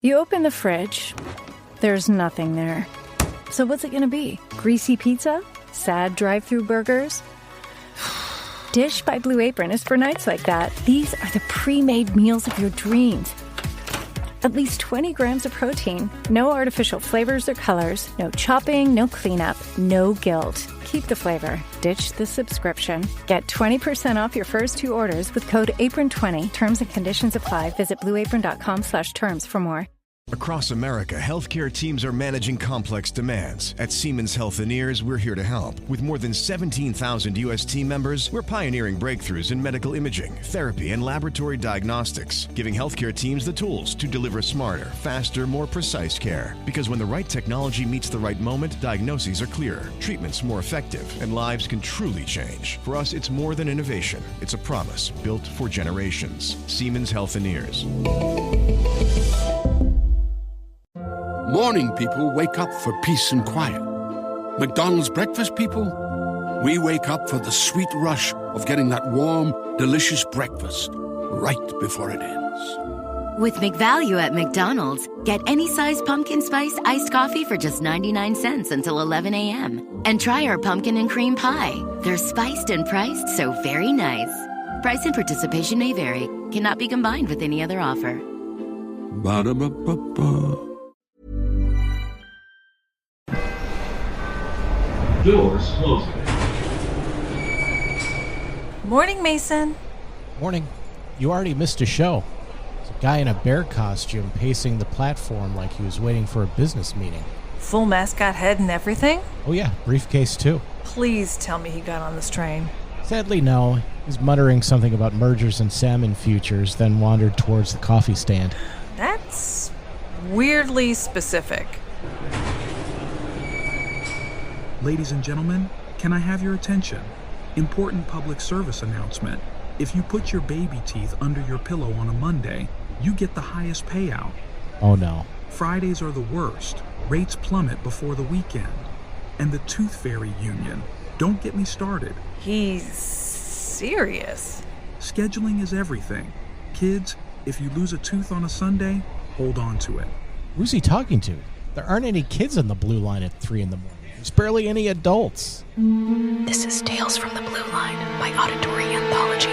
You open the fridge, there's nothing there. So what's it gonna be? Greasy pizza? Sad drive-thru burgers? Dish by Blue Apron is for nights like that. These are the pre-made meals of your dreams. At least 20 grams of protein, no artificial flavors or colors, no chopping, no cleanup, no guilt. Keep the flavor. Ditch the subscription. Get 20% off your first 2 orders with code APRON20. Terms and conditions apply. Visit blueapron.com/terms for more. Across America, healthcare teams are managing complex demands. At Siemens Healthineers, we're here to help. With more than 17,000 U.S. team members, we're pioneering breakthroughs in medical imaging, therapy, and laboratory diagnostics, giving healthcare teams the tools to deliver smarter, faster, more precise care. Because when the right technology meets the right moment, diagnoses are clearer, treatments more effective, and lives can truly change. For us, it's more than innovation. It's a promise built for generations. Siemens Healthineers. Morning people wake up for peace and quiet. McDonald's breakfast people, we wake up for the sweet rush of getting that warm, delicious breakfast right before it ends. With McValue at McDonald's, get any size pumpkin spice iced coffee for just 99 cents until 11 a.m. And try our pumpkin and cream pie. They're spiced and priced so very nice. Price and participation may vary. Cannot be combined with any other offer. Ba-da-ba-ba-ba. Doors closing. Morning, Mason. Morning. You already missed a show. There's a guy in a bear costume pacing the platform like he was waiting for a business meeting. Full mascot head and everything? Oh yeah, briefcase too. Please tell me he got on this train. Sadly, no. He's muttering something about mergers and salmon futures, then wandered towards the coffee stand. That's weirdly specific. Ladies and gentlemen, can I have your attention? Important public service announcement. If you put your baby teeth under your pillow on a Monday, you get the highest payout. Oh no. Fridays are the worst. Rates plummet before the weekend. And the Tooth Fairy Union. Don't get me started. He's serious. Scheduling is everything. Kids, if you lose a tooth on a Sunday, hold on to it. Who's he talking to? There aren't any kids on the blue line at 3 in the morning. There's barely any adults. This is Tales from the Blue Line, my auditory anthology.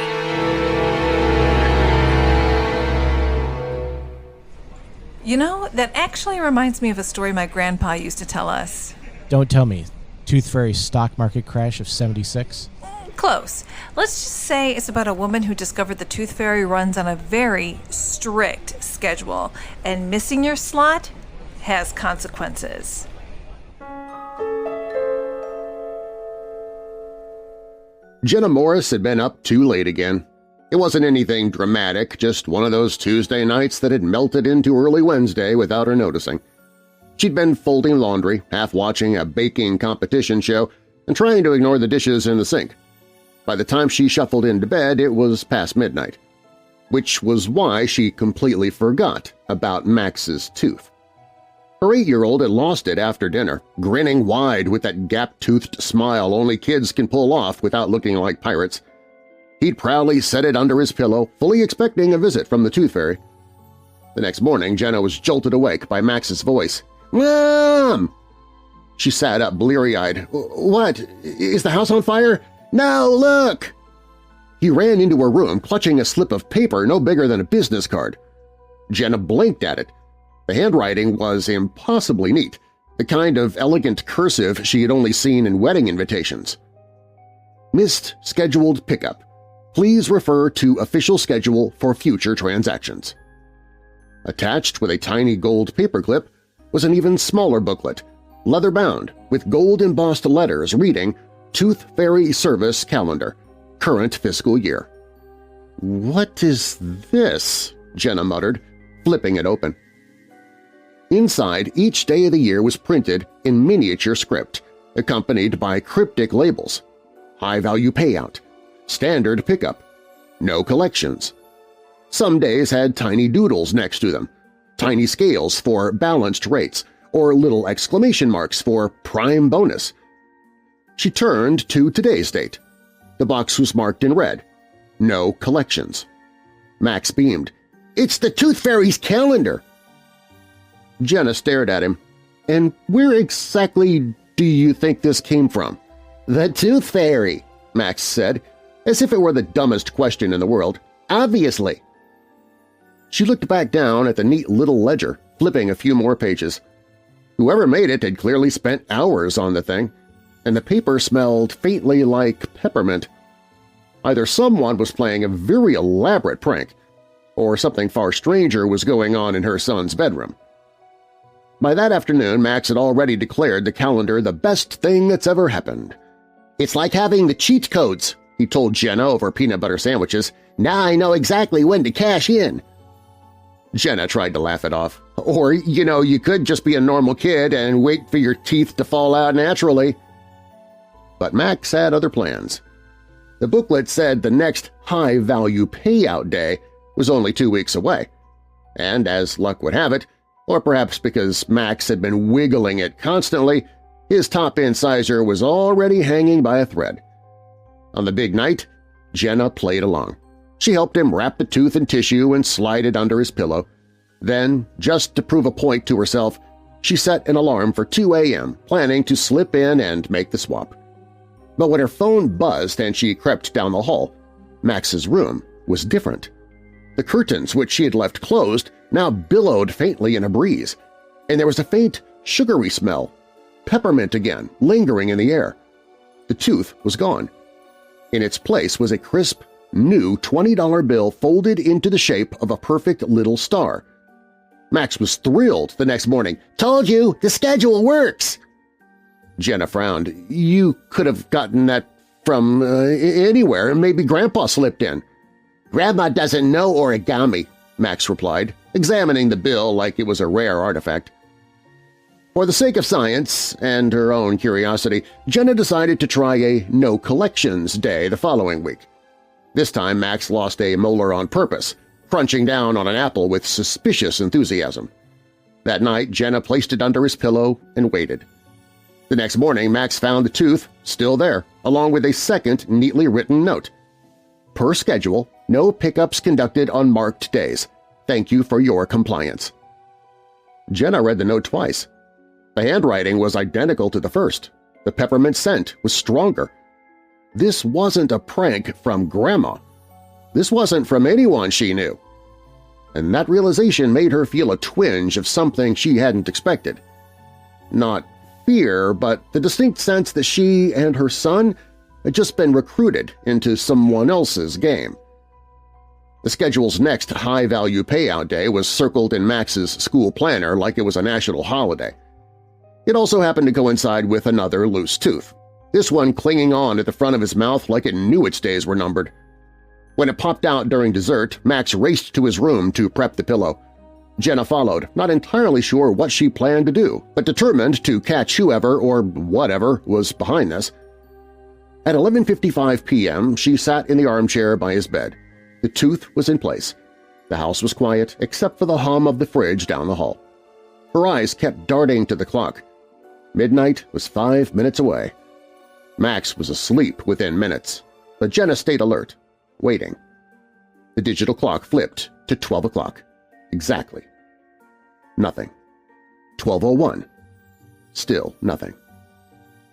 You know, that actually reminds me of a story my grandpa used to tell us. Don't tell me. Tooth Fairy's stock market crash of 76? Close. Let's just say it's about a woman who discovered the Tooth Fairy runs on a very strict schedule, and missing your slot has consequences. Jenna Morris had been up too late again. It wasn't anything dramatic, just one of those Tuesday nights that had melted into early Wednesday without her noticing. She'd been folding laundry, half watching a baking competition show, and trying to ignore the dishes in the sink. By the time she shuffled into bed, it was past midnight, which was why she completely forgot about Max's tooth. Her 8-year-old had lost it after dinner, grinning wide with that gap-toothed smile only kids can pull off without looking like pirates. He'd proudly set it under his pillow, fully expecting a visit from the Tooth Fairy. The next morning, Jenna was jolted awake by Max's voice. "Mom!" She sat up bleary-eyed. "What? Is the house on fire?" "No, look!" He ran into her room, clutching a slip of paper no bigger than a business card. Jenna blinked at it. The handwriting was impossibly neat, the kind of elegant cursive she had only seen in wedding invitations. "Missed scheduled pickup. Please refer to official schedule for future transactions." Attached with a tiny gold paperclip was an even smaller booklet, leather-bound, with gold-embossed letters reading Tooth Fairy Service Calendar, Current Fiscal Year. "What is this?" Jenna muttered, flipping it open. Inside, each day of the year was printed in miniature script, accompanied by cryptic labels: high-value payout, standard pickup, no collections. Some days had tiny doodles next to them, tiny scales for balanced rates, or little exclamation marks for prime bonus. She turned to today's date. The box was marked in red, no collections. Max beamed. "It's the Tooth Fairy's calendar!" Jenna stared at him. "And where exactly do you think this came from?" "The Tooth Fairy," Max said, as if it were the dumbest question in the world. "Obviously." She looked back down at the neat little ledger, flipping a few more pages. Whoever made it had clearly spent hours on the thing, and the paper smelled faintly like peppermint. Either someone was playing a very elaborate prank, or something far stranger was going on in her son's bedroom. By that afternoon, Max had already declared the calendar the best thing that's ever happened. "It's like having the cheat codes," he told Jenna over peanut butter sandwiches. "Now I know exactly when to cash in." Jenna tried to laugh it off. "Or, you could just be a normal kid and wait for your teeth to fall out naturally." But Max had other plans. The booklet said the next high-value payout day was only 2 weeks away, and as luck would have it, or perhaps because Max had been wiggling it constantly, his top incisor was already hanging by a thread. On the big night, Jenna played along. She helped him wrap the tooth in tissue and slide it under his pillow. Then, just to prove a point to herself, she set an alarm for 2 a.m., planning to slip in and make the swap. But when her phone buzzed and she crept down the hall, Max's room was different. The curtains, which she had left closed, now billowed faintly in a breeze, and there was a faint, sugary smell, peppermint again, lingering in the air. The tooth was gone. In its place was a crisp, new $20 bill folded into the shape of a perfect little star. Max was thrilled the next morning. "Told you, the schedule works!" Jenna frowned. "You could have gotten that from anywhere. Maybe Grandpa slipped in." "Grandma doesn't know origami," Max replied, examining the bill like it was a rare artifact. For the sake of science and her own curiosity, Jenna decided to try a no-collections day the following week. This time Max lost a molar on purpose, crunching down on an apple with suspicious enthusiasm. That night, Jenna placed it under his pillow and waited. The next morning, Max found the tooth still there, along with a second neatly written note. "Per schedule, no pickups conducted on marked days. Thank you for your compliance." Jenna read the note twice. The handwriting was identical to the first. The peppermint scent was stronger. This wasn't a prank from Grandma. This wasn't from anyone she knew. And that realization made her feel a twinge of something she hadn't expected. Not fear, but the distinct sense that she and her son had just been recruited into someone else's game. The schedule's next high-value payout day was circled in Max's school planner like it was a national holiday. It also happened to coincide with another loose tooth, this one clinging on at the front of his mouth like it knew its days were numbered. When it popped out during dessert, Max raced to his room to prep the pillow. Jenna followed, not entirely sure what she planned to do, but determined to catch whoever or whatever was behind this. At 11:55 p.m., she sat in the armchair by his bed. The tooth was in place. The house was quiet except for the hum of the fridge down the hall. Her eyes kept darting to the clock. Midnight was 5 minutes away. Max was asleep within minutes, but Jenna stayed alert, waiting. The digital clock flipped to 12 o'clock. Exactly. Nothing. 12:01. Still nothing.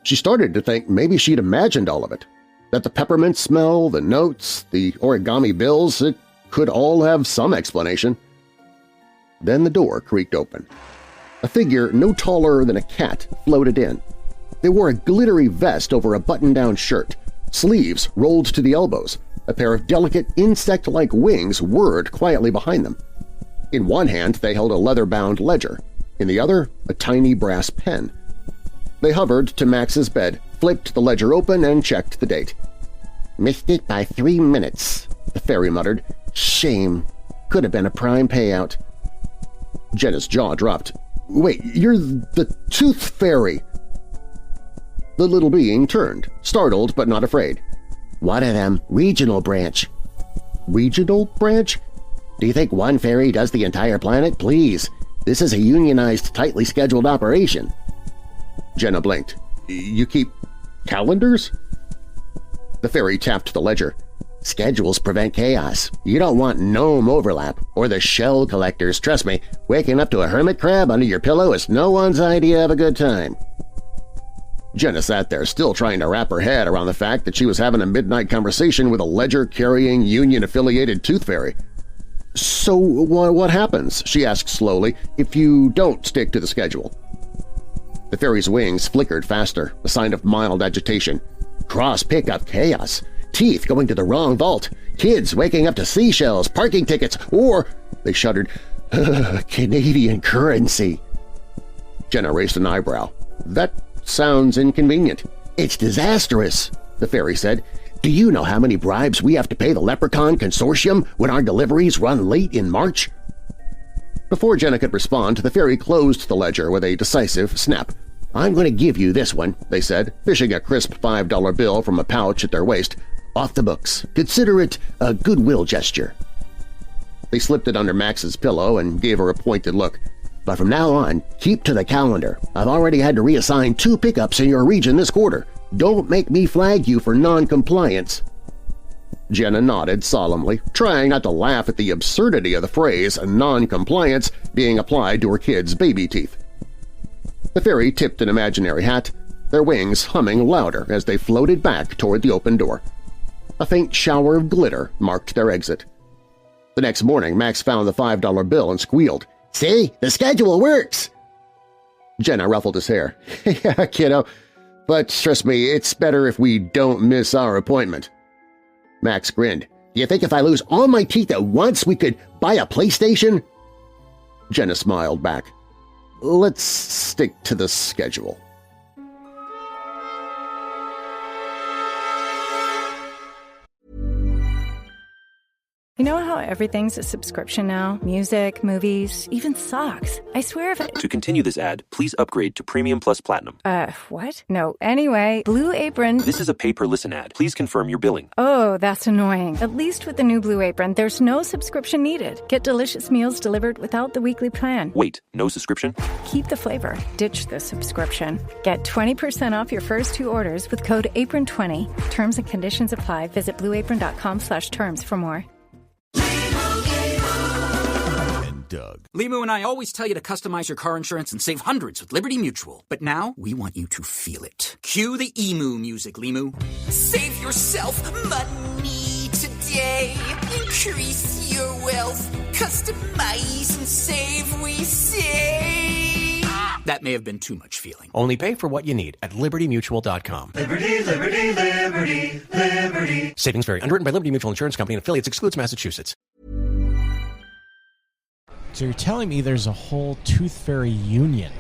She started to think maybe she'd imagined all of it, that the peppermint smell, the notes, the origami bills, it could all have some explanation. Then the door creaked open. A figure no taller than a cat floated in. They wore a glittery vest over a button-down shirt, sleeves rolled to the elbows. A pair of delicate insect-like wings whirred quietly behind them. In one hand they held a leather-bound ledger, in the other a tiny brass pen. They hovered to Max's bed, flipped the ledger open, and checked the date. "Missed it by 3 minutes," the fairy muttered. "Shame. Could have been a prime payout." Jenna's jaw dropped. "Wait, you're the Tooth Fairy!" The little being turned, startled but not afraid. "One of them, regional branch." "Regional branch? Do you think one fairy does the entire planet? Please, this is a unionized, tightly scheduled operation." Jenna blinked. "You keep calendars?" The fairy tapped the ledger. Schedules prevent chaos. You don't want gnome overlap or the shell collectors. Trust me, waking up to a hermit crab under your pillow is no one's idea of a good time. Jenna sat there, still trying to wrap her head around the fact that she was having a midnight conversation with a ledger-carrying, union-affiliated tooth fairy. "So what happens," she asked slowly, "if you don't stick to the schedule?" The fairy's wings flickered faster, a sign of mild agitation. Cross-pickup chaos. Teeth going to the wrong vault. Kids waking up to seashells, parking tickets, or, they shuddered, Canadian currency. Jenna raised an eyebrow. "That sounds inconvenient." "It's disastrous," the fairy said. "Do you know how many bribes we have to pay the Leprechaun Consortium when our deliveries run late in March?" Before Jenna could respond, the fairy closed the ledger with a decisive snap. "I'm going to give you this one," they said, fishing a crisp $5 bill from a pouch at their waist. "Off the books. Consider it a goodwill gesture." They slipped it under Max's pillow and gave her a pointed look. "But from now on, keep to the calendar. I've already had to reassign 2 pickups in your region this quarter. Don't make me flag you for non-compliance." Jenna nodded solemnly, trying not to laugh at the absurdity of the phrase non-compliance being applied to her kids' baby teeth. The fairy tipped an imaginary hat, their wings humming louder as they floated back toward the open door. A faint shower of glitter marked their exit. The next morning, Max found the $5 bill and squealed, "See? The schedule works!" Jenna ruffled his hair. "Yeah, kiddo, but trust me, it's better if we don't miss our appointment." Max grinned. "You think if I lose all my teeth at once we could buy a PlayStation?" Jenna smiled back. "Let's stick to the schedule." You know how everything's a subscription now? Music, movies, even socks. I swear if I... To continue this ad, please upgrade to Premium Plus Platinum. What? No, anyway, Blue Apron... This is a pay-per-listen ad. Please confirm your billing. Oh, that's annoying. At least with the new Blue Apron, there's no subscription needed. Get delicious meals delivered without the weekly plan. Wait, no subscription? Keep the flavor. Ditch the subscription. Get 20% off your first 2 orders with code APRON20. Terms and conditions apply. Visit blueapron.com/terms for more. Doug. Limu and I always tell you to customize your car insurance and save hundreds with Liberty Mutual. But now, we want you to feel it. Cue the emu music, Limu. Save yourself money today. Increase your wealth. Customize and save, we say. That may have been too much feeling. Only pay for what you need at LibertyMutual.com. Liberty, liberty, liberty, liberty. Savings vary. Underwritten by Liberty Mutual Insurance Company and affiliates. Excludes Massachusetts. So you're telling me there's a whole tooth fairy union?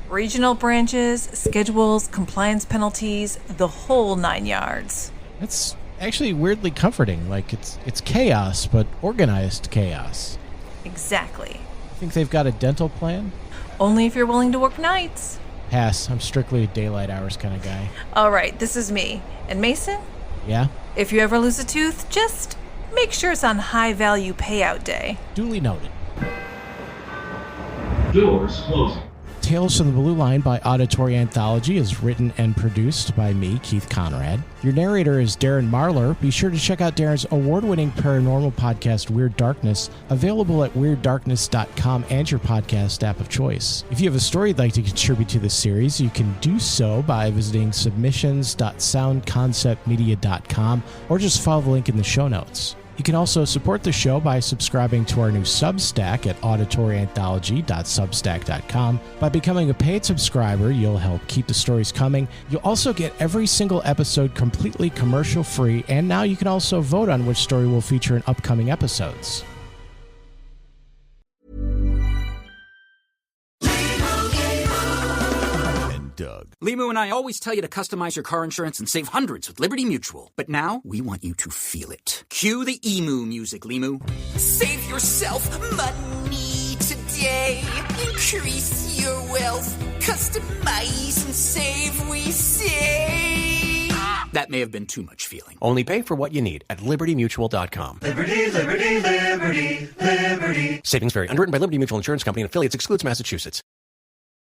Regional branches, schedules, compliance penalties, the whole 9 yards. That's actually weirdly comforting. Like, it's chaos, but organized chaos. Exactly. Think they've got a dental plan? Only if you're willing to work nights. Pass. I'm strictly a daylight hours kind of guy. All right, this is me. And Mason? Yeah? If you ever lose a tooth, just make sure it's on high-value payout day. Duly noted. Doors closing. Tales from the Blue Line by Auditory Anthology is written and produced by me, Keith Conrad. Your narrator is Darren Marlar. Be sure to check out Darren's award-winning paranormal podcast, Weird Darkness, available at WeirdDarkness.com and your podcast app of choice. If you have a story you'd like to contribute to this series, you can do so by visiting submissions.soundconceptmedia.com or just follow the link in the show notes. You can also support the show by subscribing to our new Substack at auditoryanthology.substack.com. By becoming a paid subscriber, you'll help keep the stories coming. You'll also get every single episode completely commercial-free, and now you can also vote on which story will feature in upcoming episodes. Doug. Limu and I always tell you to customize your car insurance and save hundreds with Liberty Mutual. But now, we want you to feel it. Cue the emu music, Limu. Save yourself money today. Increase your wealth. Customize and save, we say. That may have been too much feeling. Only pay for what you need at LibertyMutual.com. Liberty, liberty, liberty, liberty. Savings vary. Underwritten by Liberty Mutual Insurance Company and affiliates. Excludes Massachusetts.